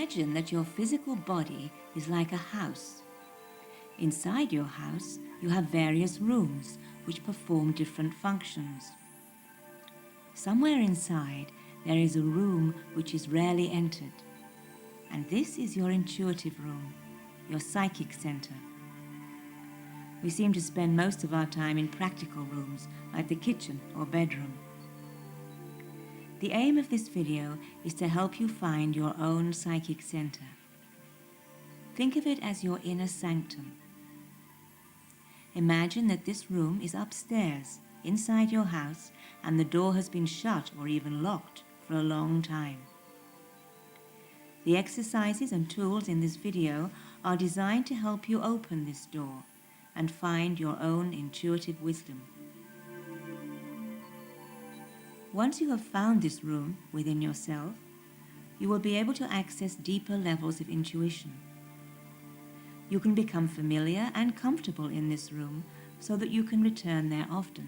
Imagine that your physical body is like a house. Inside your house, you have various rooms which perform different functions. Somewhere inside, there is a room which is rarely entered, and this is your intuitive room, your psychic center. We seem to spend most of our time in practical rooms like the kitchen or bedroom. The aim of this video is to help you find your own psychic center. Think of it as your inner sanctum. Imagine that this room is upstairs, inside your house, and the door has been shut or even locked for a long time. The exercises and tools in this video are designed to help you open this door and find your own intuitive wisdom. Once you have found this room within yourself, you will be able to access deeper levels of intuition. You can become familiar and comfortable in this room so that you can return there often.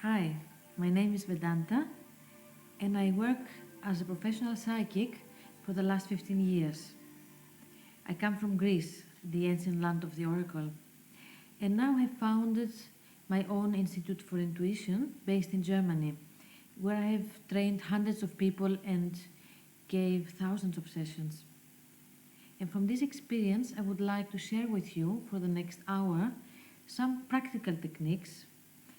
Hi, my name is Vedanta and I work as a professional psychic for the last 15 years. I come from Greece, the ancient land of the oracle, and now have founded my own Institute for Intuition based in Germany, where I have trained hundreds of people and gave thousands of sessions. And from this experience, I would like to share with you for the next hour some practical techniques,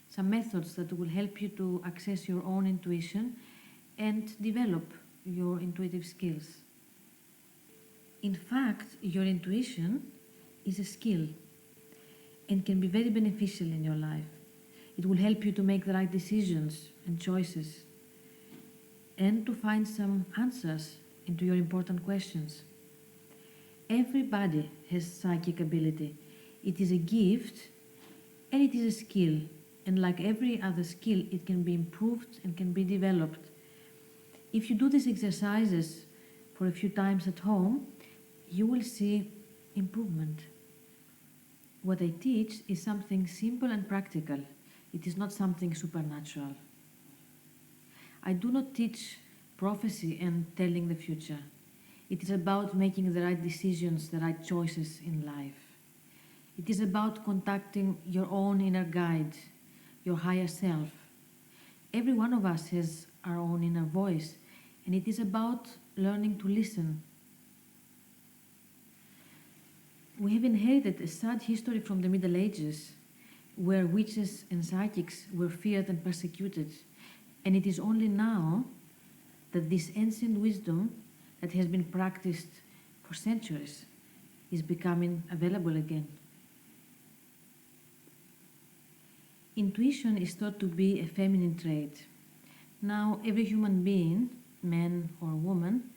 some methods that will help you to access your own intuition and develop your intuitive skills. In fact, your intuition is a skill and can be very beneficial in your life. It will help you to make the right decisions and choices and to find some answers into your important questions. Everybody has psychic ability. It is a gift and it is a skill. And like every other skill, it can be improved and can be developed. If you do these exercises for a few times at home, you will see improvement. What I teach is something simple and practical. It is not something supernatural. I do not teach prophecy and telling the future. It is about making the right decisions, the right choices in life. It is about contacting your own inner guide, your higher self. Every one of us has our own inner voice, and it is about learning to listen. We have inherited a sad history from the Middle Ages, where witches and psychics were feared and persecuted, and it is only now that this ancient wisdom that has been practiced for centuries is becoming available again. Intuition is thought to be a feminine trait. Now, every human being, man or woman,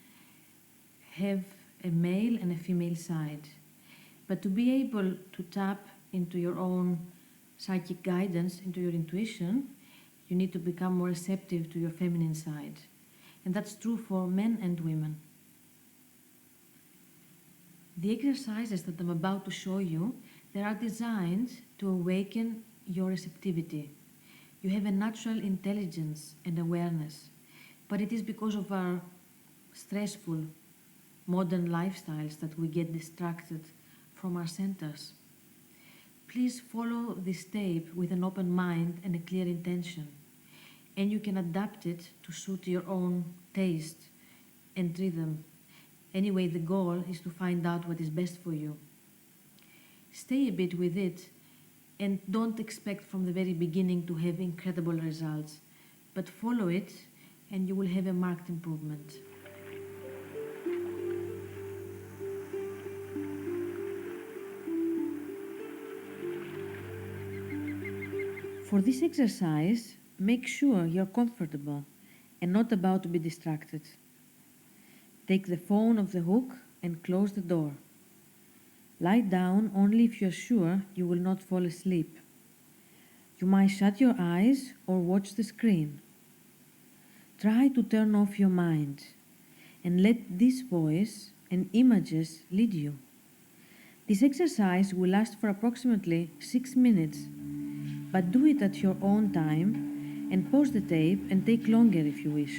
have a male and a female side. But to be able to tap into your own psychic guidance, into your intuition, you need to become more receptive to your feminine side. And that's true for men and women. The exercises that I'm about to show you, they are designed to awaken your receptivity. You have a natural intelligence and awareness, but it is because of our stressful modern lifestyles that we get distracted from our centers. Please follow this tape with an open mind and a clear intention, and you can adapt it to suit your own taste and rhythm. Anyway, the goal is to find out what is best for you. Stay a bit with it and don't expect from the very beginning to have incredible results, but follow it and you will have a marked improvement. For this exercise, make sure you're comfortable and not about to be distracted. Take the phone off the hook and close the door. Lie down only if you're sure you will not fall asleep. You might shut your eyes or watch the screen. Try to turn off your mind and let this voice and images lead you. This exercise will last for approximately 6 minutes, but do it at your own time and pause the tape and take longer if you wish.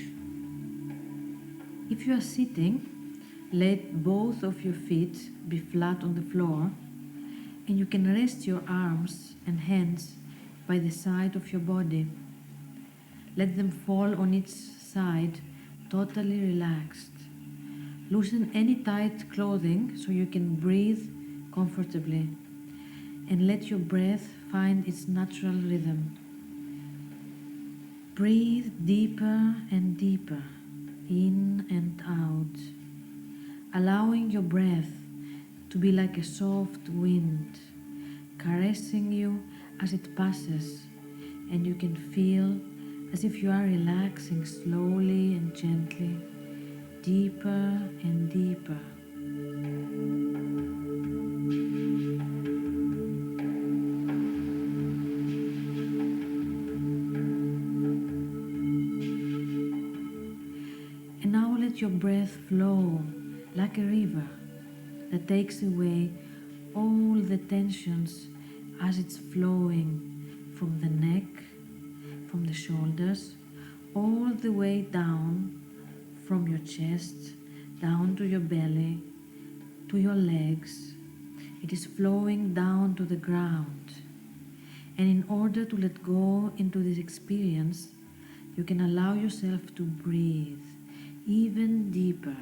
If you are sitting, let both of your feet be flat on the floor, and you can rest your arms and hands by the side of your body. Let them fall on each side, totally relaxed. Loosen any tight clothing so you can breathe comfortably, and let your breath find its natural rhythm. Breathe deeper and deeper, in and out, allowing your breath to be like a soft wind, caressing you as it passes, and you can feel as if you are relaxing slowly and gently, deeper and deeper. And now let your breath flow like a river that takes away all the tensions as it's flowing from the neck, from the shoulders, all the way down from your chest, down to your belly, to your legs. It is flowing down to the ground. And in order to let go into this experience, you can allow yourself to breathe even deeper.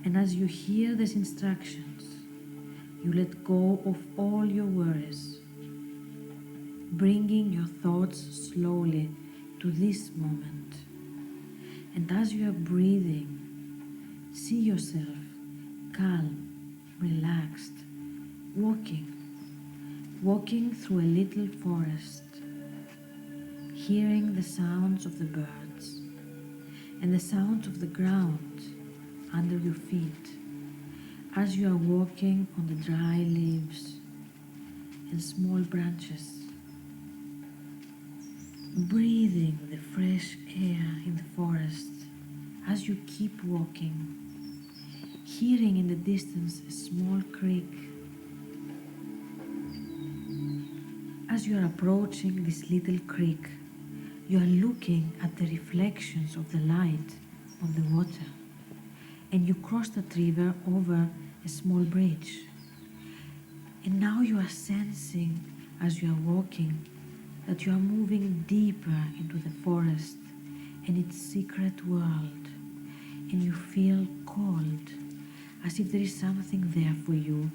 And as you hear these instructions, you let go of all your worries, bringing your thoughts slowly to this moment. And as you are breathing, see yourself calm, relaxed, walking through a little forest, hearing the sounds of the birds and the sounds of the ground under your feet as you are walking on the dry leaves and small branches, breathing the fresh air in the forest as you keep walking, hearing in the distance a small creek. As you are approaching this little creek, you are looking at the reflections of the light on the water, and you cross that river over a small bridge. And now you are sensing as you are walking that you are moving deeper into the forest and its secret world, and you feel cold, as if there is something there for you.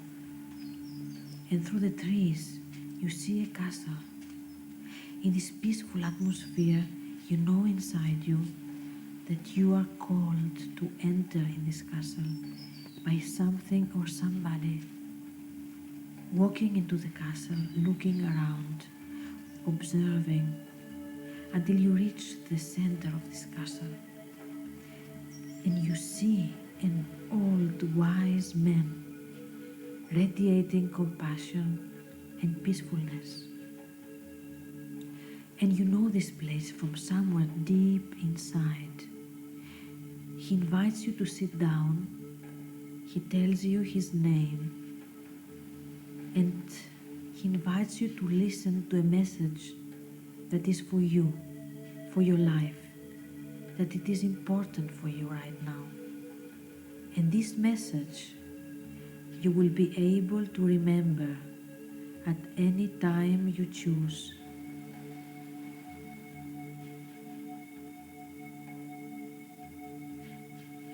And through the trees you see a castle. In this peaceful atmosphere, you know inside you that you are called to enter in this castle by something or somebody. Walking into the castle, looking around, observing, until you reach the center of this castle. And you see an old wise man radiating compassion and peacefulness. And you know this place from somewhere deep inside. He invites you to sit down. He tells you his name. And he invites you to listen to a message that is for you, for your life, that it is important for you right now. And this message you will be able to remember at any time you choose.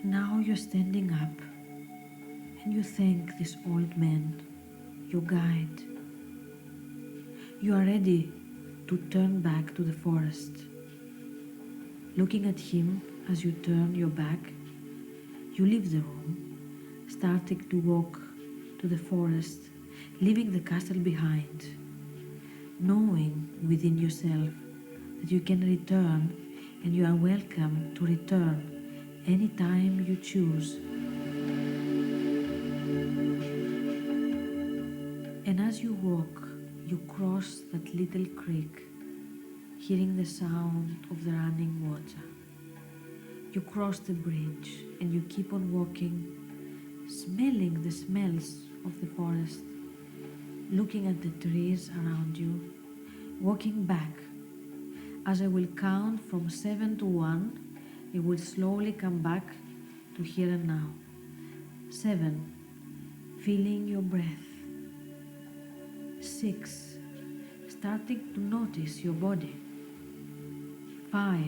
Now you're standing up and you thank this old man, your guide. You are ready to turn back to the forest. Looking at him as you turn your back, you leave the room, starting to walk to the forest, leaving the castle behind, knowing within yourself that you can return and you are welcome to return anytime you choose. And as you walk, you cross that little creek, hearing the sound of the running water. You cross the bridge and you keep on walking, smelling the smells of the forest, looking at the trees around you, walking back. As I will count from 7 to 1, you will slowly come back to here and now. 7. Feeling your breath. 6. Starting to notice your body. 5.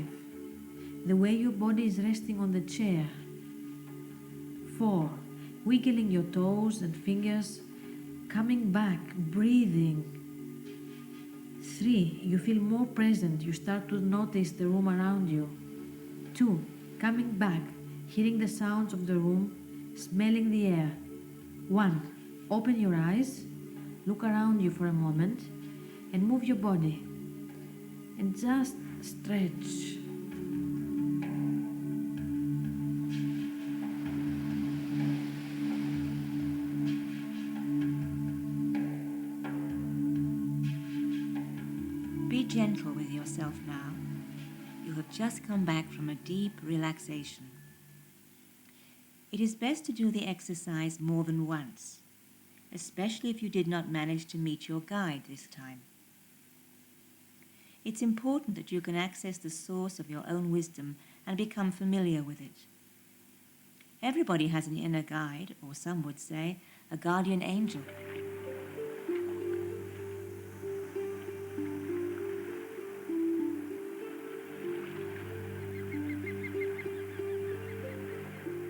The way your body is resting on the chair. 4. Wiggling your toes and fingers, coming back, breathing. 3. You feel more present, you start to notice the room around you. 2. Coming back, hearing the sounds of the room, smelling the air. 1. Open your eyes, look around you for a moment, and move your body. And just stretch. Be gentle with yourself now. You have just come back from a deep relaxation. It is best to do the exercise more than once, especially if you did not manage to meet your guide this time. It's important that you can access the source of your own wisdom and become familiar with it. Everybody has an inner guide, or some would say, a guardian angel.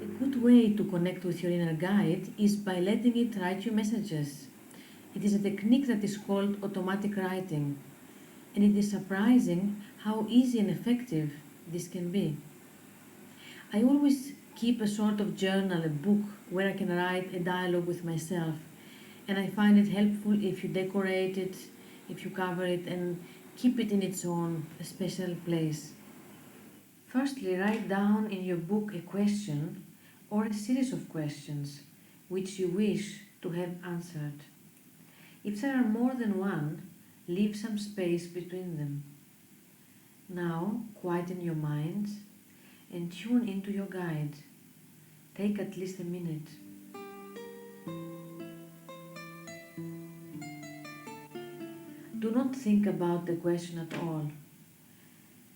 A good way to connect with your inner guide is by letting it write you messages. It is a technique that is called automatic writing, and it is surprising how easy and effective this can be. I always keep a sort of journal, a book, where I can write a dialogue with myself, and I find it helpful if you decorate it, if you cover it, and keep it in its own special place. Firstly, write down in your book a question or a series of questions which you wish to have answered. If there are more than one, leave some space between them. Now, quieten your mind and tune into your guide. Take at least a minute. Do not think about the question at all.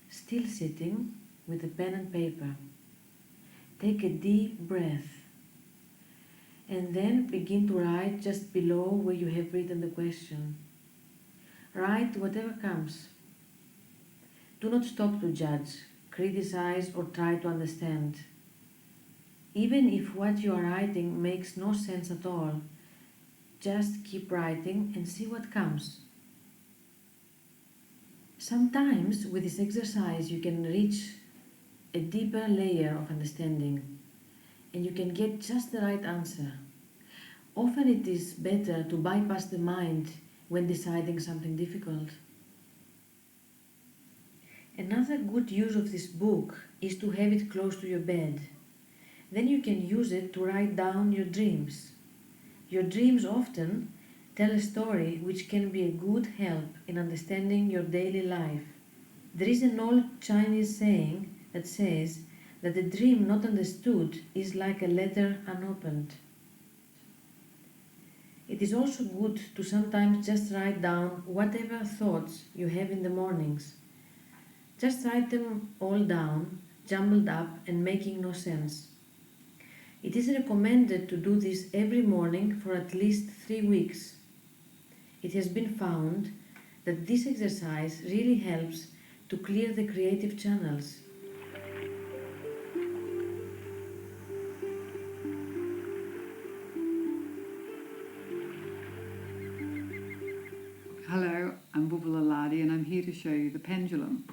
Still sitting with a pen and paper. Take a deep breath and then begin to write just below where you have written the question. Write whatever comes. Do not stop to judge, criticize, or try to understand. Even if what you are writing makes no sense at all, just keep writing and see what comes. Sometimes with this exercise you can reach a deeper layer of understanding and you can get just the right answer. Often it is better to bypass the mind when deciding something difficult. Another good use of this book is to have it close to your bed. Then you can use it to write down your dreams. Your dreams often tell a story which can be a good help in understanding your daily life. There is an old Chinese saying that says that a dream not understood is like a letter unopened. It is also good to sometimes just write down whatever thoughts you have in the mornings. Just write them all down, jumbled up and making no sense. It is recommended to do this every morning for at least 3 weeks. It has been found that this exercise really helps to clear the creative channels. Hello, I'm Bubala Ladi and I'm here to show you the pendulum.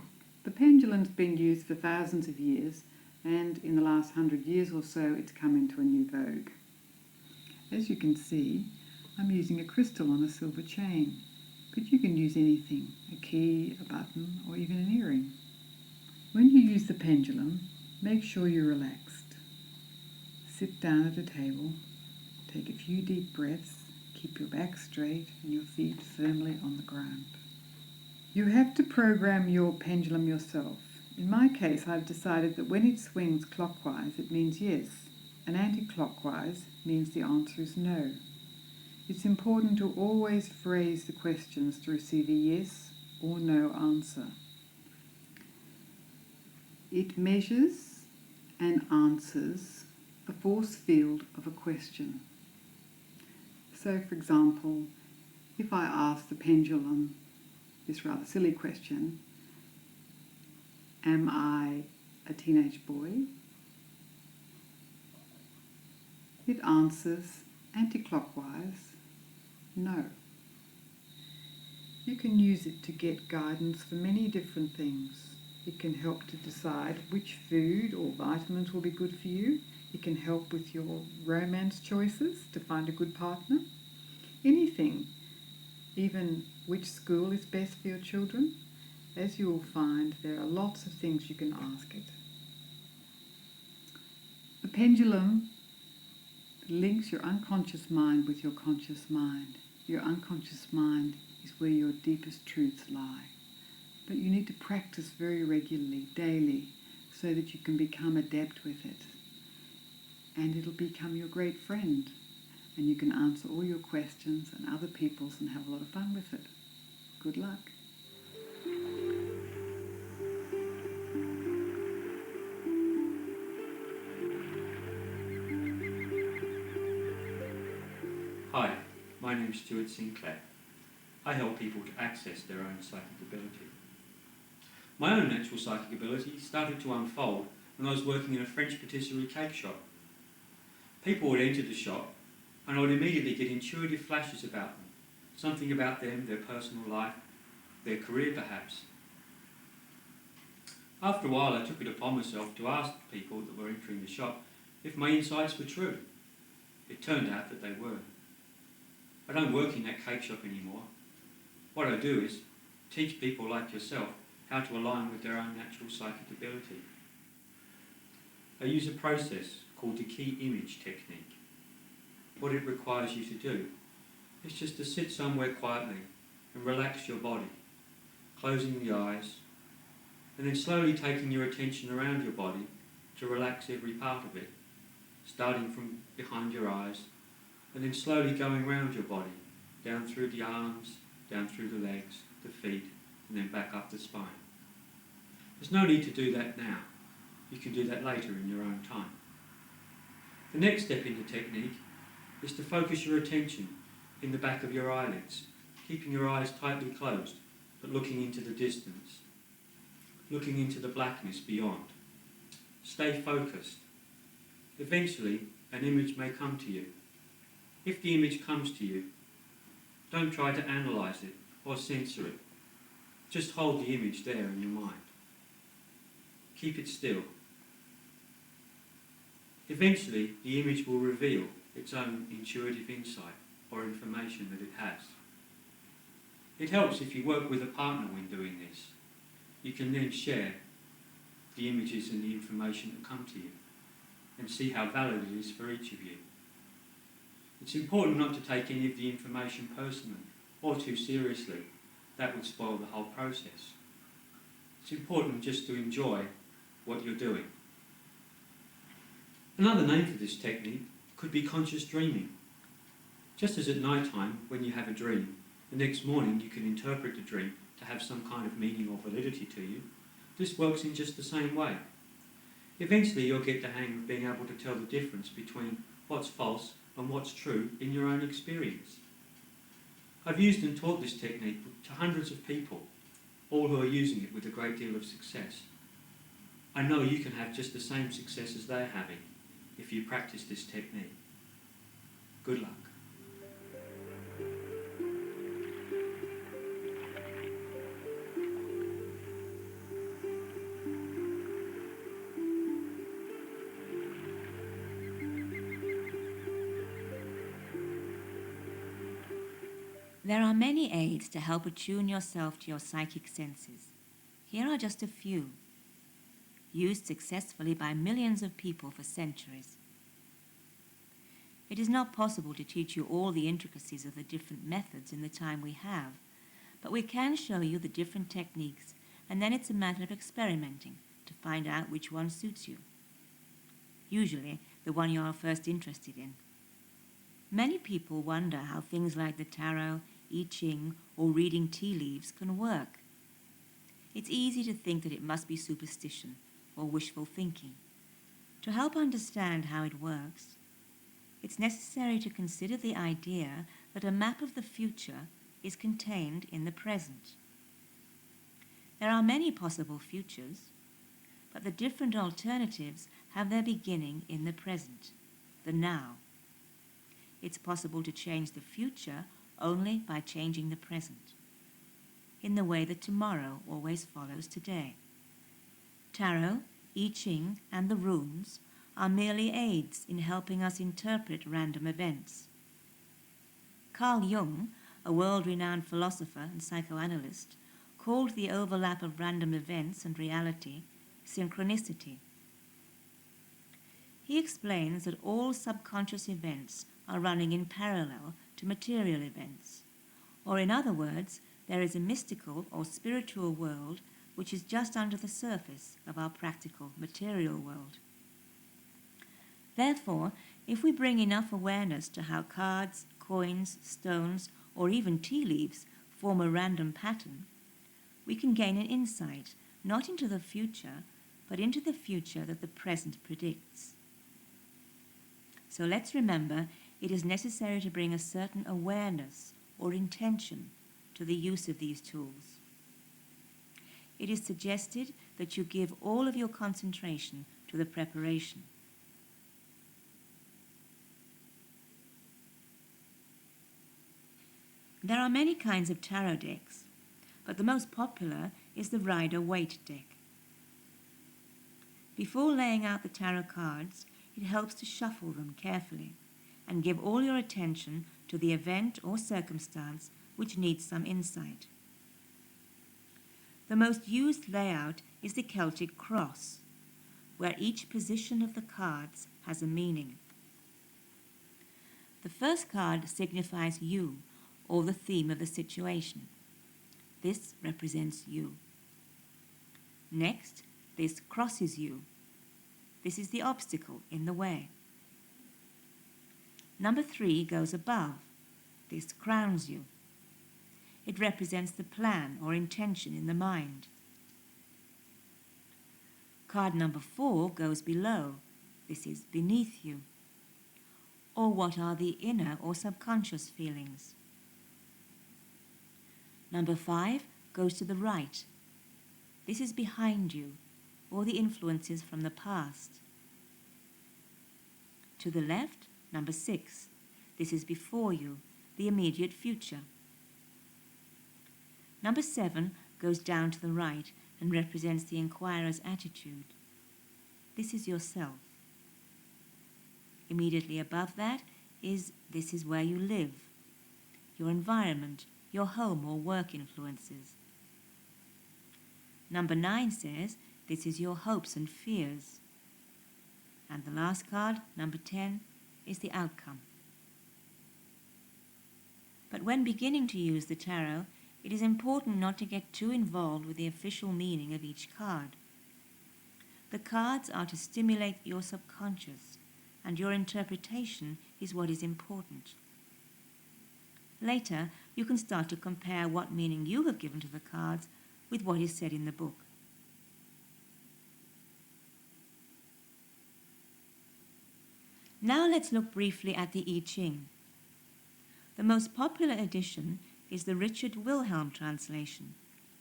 The pendulum's been used for thousands of years, and in the last 100 years or so it's come into a new vogue. As you can see, I'm using a crystal on a silver chain, but you can use anything, a key, a button or even an earring. When you use the pendulum, make sure you're relaxed. Sit down at a table, take a few deep breaths, keep your back straight and your feet firmly on the ground. You have to program your pendulum yourself. In my case, I've decided that when it swings clockwise, it means yes, and anti-clockwise means the answer is no. It's important to always phrase the questions to receive a yes or no answer. It measures and answers the force field of a question. So, for example, if I ask the pendulum this rather silly question, am I a teenage boy? It answers anti-clockwise, no. You can use it to get guidance for many different things. It can help to decide which food or vitamins will be good for you. It can help with your romance choices to find a good partner. Anything, even which school is best for your children. As you will find, there are lots of things you can ask it. The pendulum links your unconscious mind with your conscious mind. Your unconscious mind is where your deepest truths lie. But you need to practice very regularly, daily, so that you can become adept with it. And it'll become your great friend. And you can answer all your questions and other people's and have a lot of fun with it. Good luck. Hi, my name is Stuart Sinclair. I help people to access their own psychic ability. My own natural psychic ability started to unfold when I was working in a French patisserie cake shop. People would enter the shop and I would immediately get intuitive flashes about them, something about them, their personal life, their career perhaps. After a while I took it upon myself to ask people that were entering the shop if my insights were true. It turned out that they were. I don't work in that cake shop anymore. What I do is teach people like yourself how to align with their own natural psychic ability. I use a process called the key image technique. What it requires you to do is just to sit somewhere quietly and relax your body, closing the eyes, and then slowly taking your attention around your body to relax every part of it, starting from behind your eyes, and then slowly going round your body, down through the arms, down through the legs, the feet, and then back up the spine. There's no need to do that now. You can do that later in your own time. The next step in the technique is to focus your attention in the back of your eyelids, keeping your eyes tightly closed, but looking into the distance, looking into the blackness beyond. Stay focused. Eventually, an image may come to you. If the image comes to you, don't try to analyse it or censor it. Just hold the image there in your mind. Keep it still. Eventually, the image will reveal its own intuitive insight or information that it has. It helps if you work with a partner when doing this. You can then share the images and the information that come to you and see how valid it is for each of you. It's important not to take any of the information personally or too seriously. That would spoil the whole process. It's important just to enjoy what you're doing. Another name for this technique could be conscious dreaming. Just as at night time, when you have a dream, the next morning you can interpret the dream to have some kind of meaning or validity to you. This works in just the same way. Eventually you'll get the hang of being able to tell the difference between what's false and what's true in your own experience. I've used and taught this technique to hundreds of people, all who are using it with a great deal of success. I know you can have just the same success as they're having if you practice this technique. Good luck. There are many aids to help attune yourself to your psychic senses. Here are just a few. used successfully by millions of people for centuries. It is not possible to teach you all the intricacies of the different methods in the time we have, but we can show you the different techniques, and then it's a matter of experimenting to find out which one suits you. Usually, the one you are first interested in. Many people wonder how things like the tarot, I Ching, or reading tea leaves can work. It's easy to think that it must be superstition or wishful thinking. To help understand how it works, it's necessary to consider the idea that a map of the future is contained in the present. There are many possible futures, but the different alternatives have their beginning in the present, the now. It's possible to change the future only by changing the present, in the way that tomorrow always follows today. Tarot, I Ching, and the runes are merely aids in helping us interpret random events. Carl Jung, a world-renowned philosopher and psychoanalyst, called the overlap of random events and reality synchronicity. He explains that all subconscious events are running in parallel to material events, or in other words, there is a mystical or spiritual world which is just under the surface of our practical material world. Therefore, if we bring enough awareness to how cards, coins, stones, or even tea leaves form a random pattern, we can gain an insight not into the future, but into the future that the present predicts. So let's remember, it is necessary to bring a certain awareness or intention to the use of these tools. It is suggested that you give all of your concentration to the preparation. There are many kinds of tarot decks, but the most popular is the Rider-Waite deck. Before laying out the tarot cards, it helps to shuffle them carefully and give all your attention to the event or circumstance which needs some insight. The most used layout is the Celtic cross, where each position of the cards has a meaning. The first card signifies you, or the theme of the situation. This represents you. Next, this crosses you. This is the obstacle in the way. Number 3 goes above. This crowns you. It represents the plan or intention in the mind. Card number 4 goes below. This is beneath you. Or what are the inner or subconscious feelings? Number 5 goes to the right. This is behind you, or the influences from the past. To the left, number 6. This is before you, the immediate future. Number 7 goes down to the right and represents the inquirer's attitude. This is yourself. Immediately above that is this is where you live, your environment, your home or work influences. Number 9 says this is your hopes and fears. And the last card, number 10, is the outcome. But when beginning to use the tarot, it is important not to get too involved with the official meaning of each card. The cards are to stimulate your subconscious, and your interpretation is what is important. Later, you can start to compare what meaning you have given to the cards with what is said in the book. Now let's look briefly at the I Ching. The most popular edition is the Richard Wilhelm translation,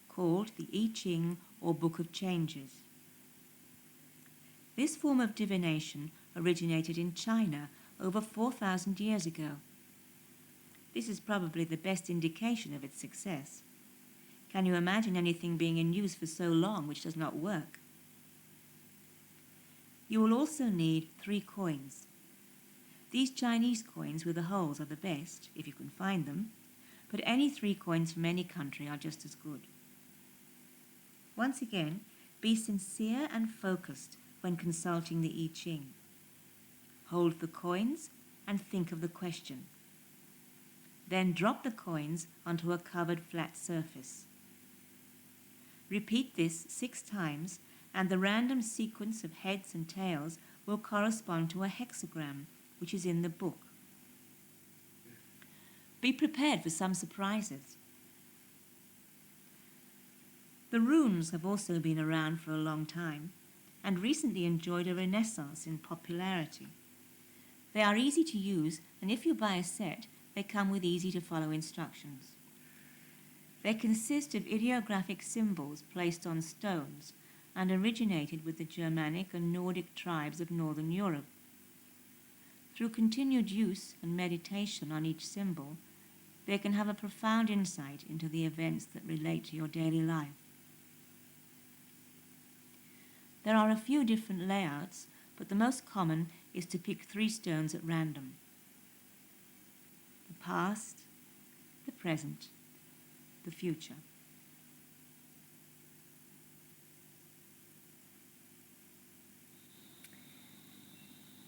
called the I Ching or Book of Changes. This form of divination originated in China over 4,000 years ago. This is probably the best indication of its success. Can you imagine anything being in use for so long which does not work? You will also need 3 coins. These Chinese coins with the holes are the best, if you can find them, but any 3 coins from any country are just as good. Once again, Be sincere and focused when consulting the I Ching. Hold the coins and think of the question. Then drop the coins onto a covered flat surface. Repeat this 6 times, and the random sequence of heads and tails will correspond to a hexagram, which is in the book. Be prepared for some surprises. The runes have also been around for a long time and recently enjoyed a renaissance in popularity. They are easy to use, and if you buy a set, they come with easy-to-follow instructions. They consist of ideographic symbols placed on stones and originated with the Germanic and Nordic tribes of Northern Europe. Through continued use and meditation on each symbol, they can have a profound insight into the events that relate to your daily life. There are a few different layouts, but the most common is to pick 3 stones at random: the past, the present, the future.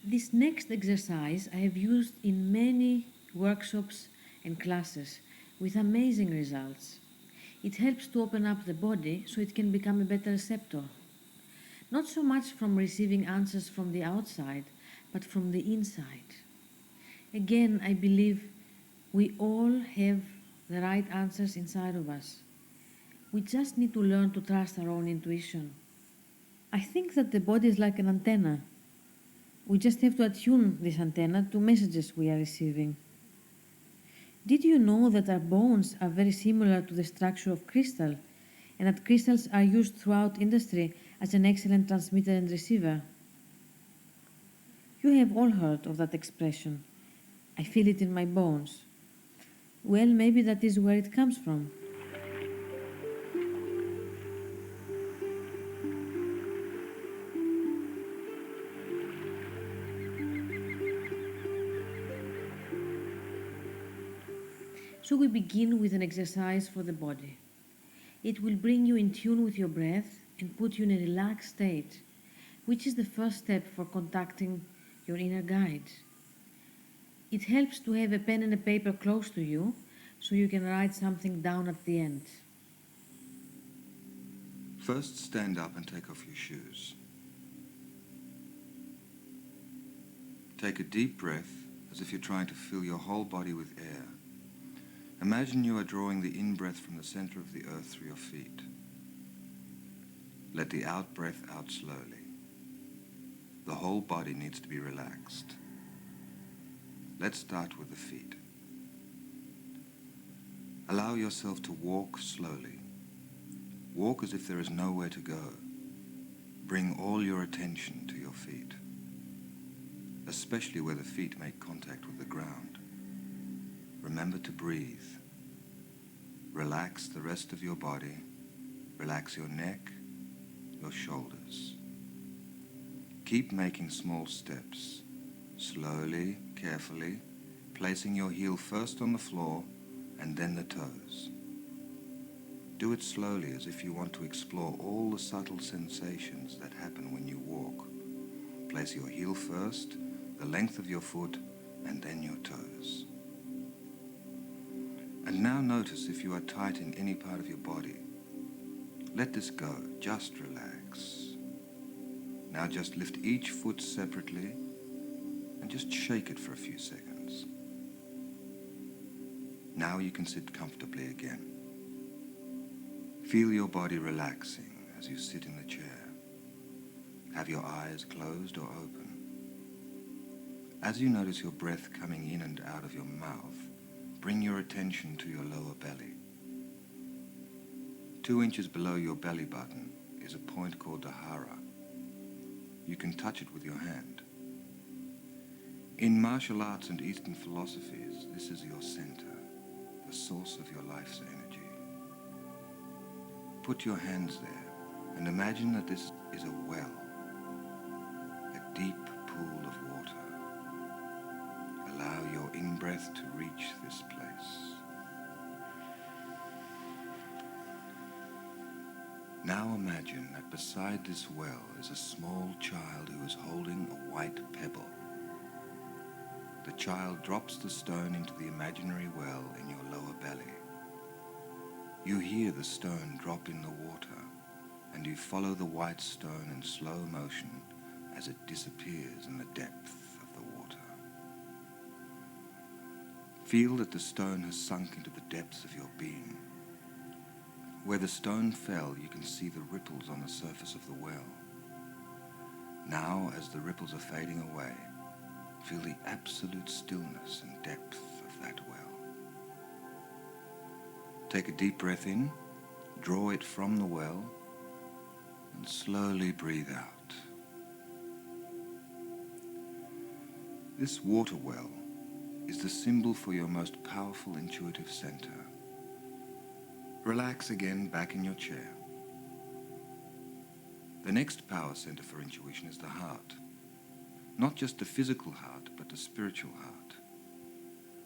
This next exercise I have used in many workshops and classes with amazing results. It helps to open up the body so it can become a better receptor. Not so much from receiving answers from the outside, but from the inside. Again, I believe we all have the right answers inside of us. We just need to learn to trust our own intuition. I think that the body is like an antenna. We just have to attune this antenna to messages we are receiving. Did you know that our bones are very similar to the structure of crystal, and that crystals are used throughout industry as an excellent transmitter and receiver? You have all heard of that expression, "I feel it in my bones." Well, maybe that is where it comes from. So we begin with an exercise for the body. It will bring you in tune with your breath and put you in a relaxed state, which is the first step for contacting your inner guide. It helps to have a pen and a paper close to you so you can write something down at the end. First, stand up and take off your shoes. Take a deep breath as if you're trying to fill your whole body with air. Imagine you are drawing the in-breath from the center of the earth through your feet. Let the out-breath out slowly. The whole body needs to be relaxed. Let's start with the feet. Allow yourself to walk slowly. Walk as if there is nowhere to go. Bring all your attention to your feet, especially where the feet make contact with the ground. Remember to breathe. Relax the rest of your body. Relax your neck, your shoulders. Keep making small steps, slowly, carefully, placing your heel first on the floor and then the toes. Do it slowly as if you want to explore all the subtle sensations that happen when you walk. Place your heel first, the length of your foot, and then your toes. And now notice if you are tight in any part of your body. Let this go, just relax. Now just lift each foot separately and just shake it for a few seconds. Now you can sit comfortably again. Feel your body relaxing as you sit in the chair. Have your eyes closed or open. As you notice your breath coming in and out of your mouth, bring your attention to your lower belly. 2 inches below your belly button is a point called the hara. You can touch it with your hand. In martial arts and Eastern philosophies, this is your center, the source of your life's energy. Put your hands there and imagine that this is a well, a deep pool of water. Allow your in-breath to reach this place. Now imagine that beside this well is a small child who is holding a white pebble. The child drops the stone into the imaginary well in your lower belly. You hear the stone drop in the water, and you follow the white stone in slow motion as it disappears in the depth of the water. Feel that the stone has sunk into the depths of your being. Where the stone fell, you can see the ripples on the surface of the well. Now, as the ripples are fading away, feel the absolute stillness and depth of that well. Take a deep breath in, draw it from the well, and slowly breathe out. This water well is the symbol for your most powerful intuitive center. Relax again back in your chair. The next power center for intuition is the heart. Not just the physical heart, but the spiritual heart.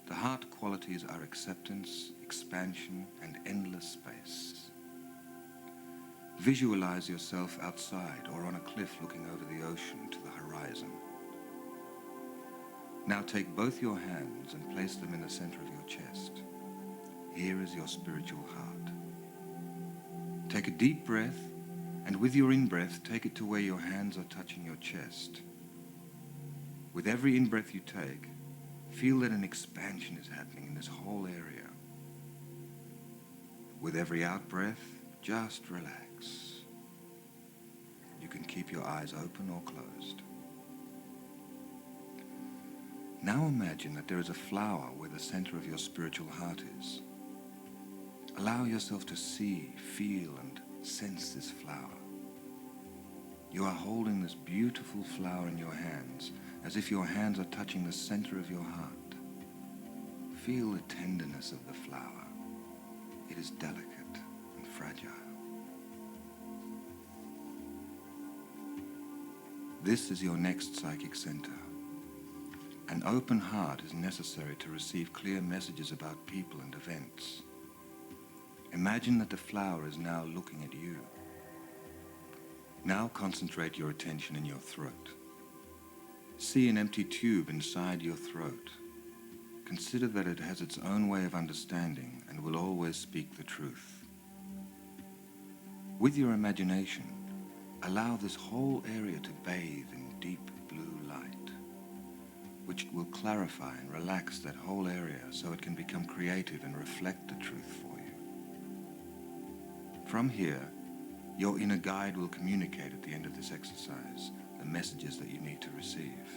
The heart qualities are acceptance, expansion, and endless space. Visualize yourself outside or on a cliff looking over the ocean to the horizon. Now take both your hands and place them in the center of your chest. Here is your spiritual heart. Take a deep breath, and with your in-breath, take it to where your hands are touching your chest. With every in-breath you take, feel that an expansion is happening in this whole area. With every out-breath, just relax. You can keep your eyes open or closed. Now imagine that there is a flower where the center of your spiritual heart is. Allow yourself to see, feel, and sense this flower. You are holding this beautiful flower in your hands, as if your hands are touching the center of your heart. Feel the tenderness of the flower. It is delicate and fragile. This is your next psychic center. An open heart is necessary to receive clear messages about people and events. Imagine that the flower is now looking at you. Now concentrate your attention in your throat. See an empty tube inside your throat. Consider that it has its own way of understanding and will always speak the truth. With your imagination, allow this whole area to bathe in deep blue light, which will clarify and relax that whole area so it can become creative and reflect the truth for you. From here, your inner guide will communicate at the end of this exercise the messages that you need to receive.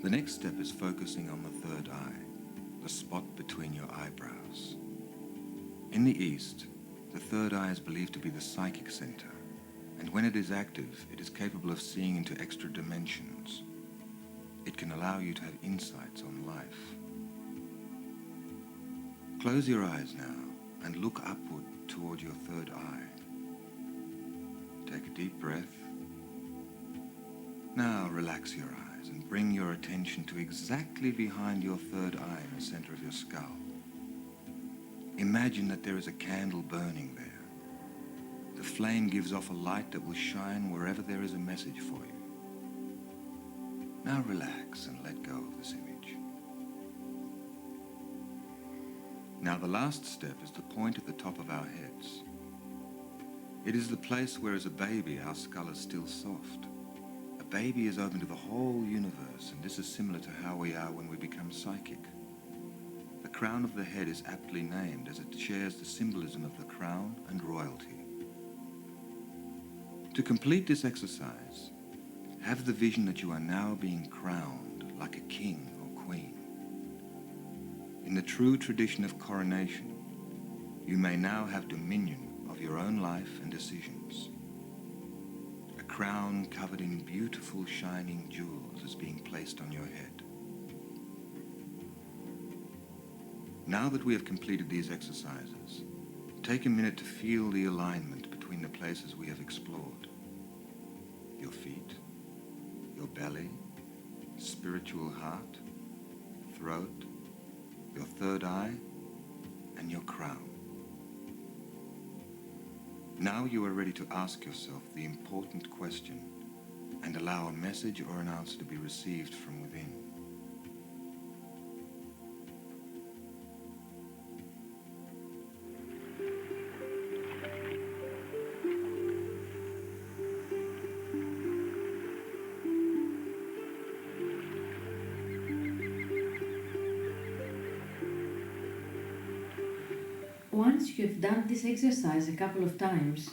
The next step is focusing on the third eye, the spot between your eyebrows. In the East, the third eye is believed to be the psychic center, and when it is active, it is capable of seeing into extra dimensions. It can allow you to have insights on life. Close your eyes now and look upward toward your third eye. Take a deep breath. Now relax your eyes and bring your attention to exactly behind your third eye in the center of your skull. Imagine that there is a candle burning there. The flame gives off a light that will shine wherever there is a message for you. Now relax and let go of this image. Now the last step is the point at the top of our heads. It is the place where as a baby our skull is still soft. A baby is open to the whole universe, and this is similar to how we are when we become psychic. The crown of the head is aptly named as it shares the symbolism of the crown and royalty. To complete this exercise, have the vision that you are now being crowned like a king or queen. In the true tradition of coronation, you may now have dominion of your own life and decisions. A crown covered in beautiful shining jewels is being placed on your head. Now that we have completed these exercises, take a minute to feel the alignment between the places we have explored. Your feet, your belly, spiritual heart, throat, your third eye, and your crown. Now you are ready to ask yourself the important question and allow a message or an answer to be received from within. Once you have done this exercise a couple of times,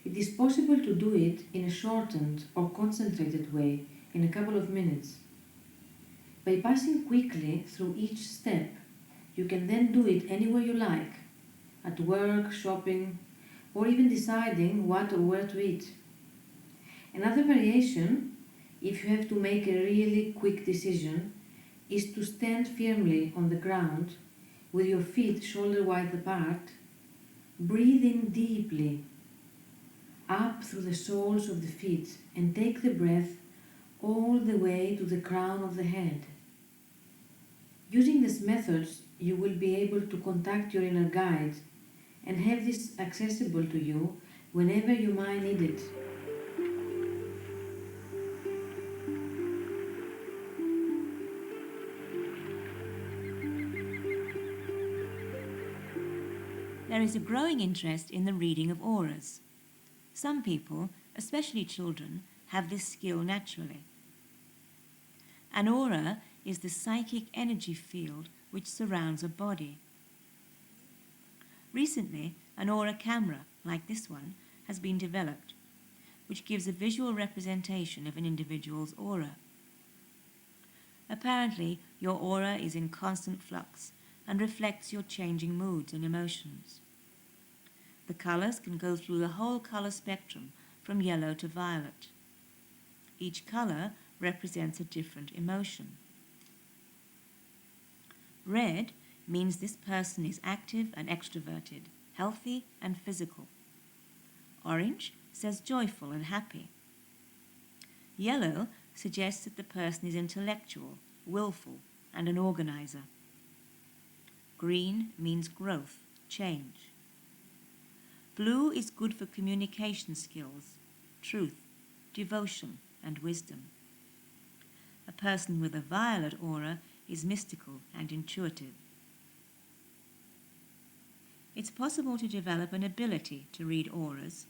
it is possible to do it in a shortened or concentrated way in a couple of minutes. By passing quickly through each step, you can then do it anywhere you like, at work, shopping, or even deciding what or where to eat. Another variation, if you have to make a really quick decision, is to stand firmly on the ground with your feet shoulder-wide apart. Breathe in deeply, up through the soles of the feet, and take the breath all the way to the crown of the head. Using these methods, you will be able to contact your inner guide and have this accessible to you whenever you might need it. There is a growing interest in the reading of auras. Some people, especially children, have this skill naturally. An aura is the psychic energy field which surrounds a body. Recently, an aura camera, like this one, has been developed, which gives a visual representation of an individual's aura. Apparently, your aura is in constant flux and reflects your changing moods and emotions. The colors can go through the whole color spectrum from yellow to violet. Each color represents a different emotion. Red means this person is active and extroverted, healthy and physical. Orange says joyful and happy. Yellow suggests that the person is intellectual, willful, and an organizer. Green means growth, change. Blue is good for communication skills, truth, devotion, and wisdom. A person with a violet aura is mystical and intuitive. It's possible to develop an ability to read auras.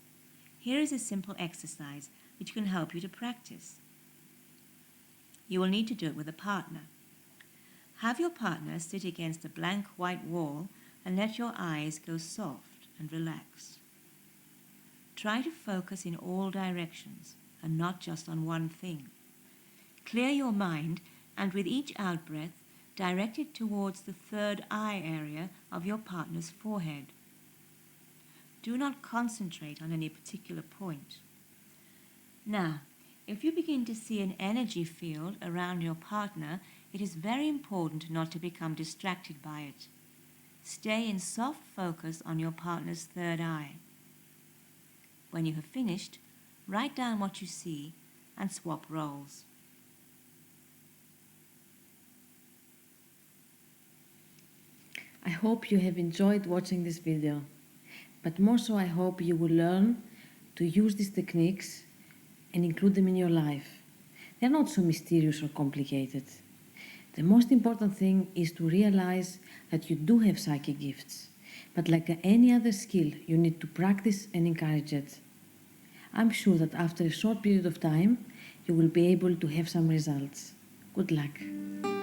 Here is a simple exercise which can help you to practice. You will need to do it with a partner. Have your partner sit against a blank white wall and let your eyes go soft and relaxed. Try to focus in all directions and not just on one thing. Clear your mind and with each out-breath, direct it towards the third eye area of your partner's forehead. Do not concentrate on any particular point. Now, if you begin to see an energy field around your partner, it is very important not to become distracted by it. Stay in soft focus on your partner's third eye. When you have finished, write down what you see and swap roles. I hope you have enjoyed watching this video, but more so I hope you will learn to use these techniques and include them in your life. They're not so mysterious or complicated. The most important thing is to realize that you do have psychic gifts, but like any other skill, you need to practice and encourage it. I'm sure that after a short period of time, you will be able to have some results. Good luck.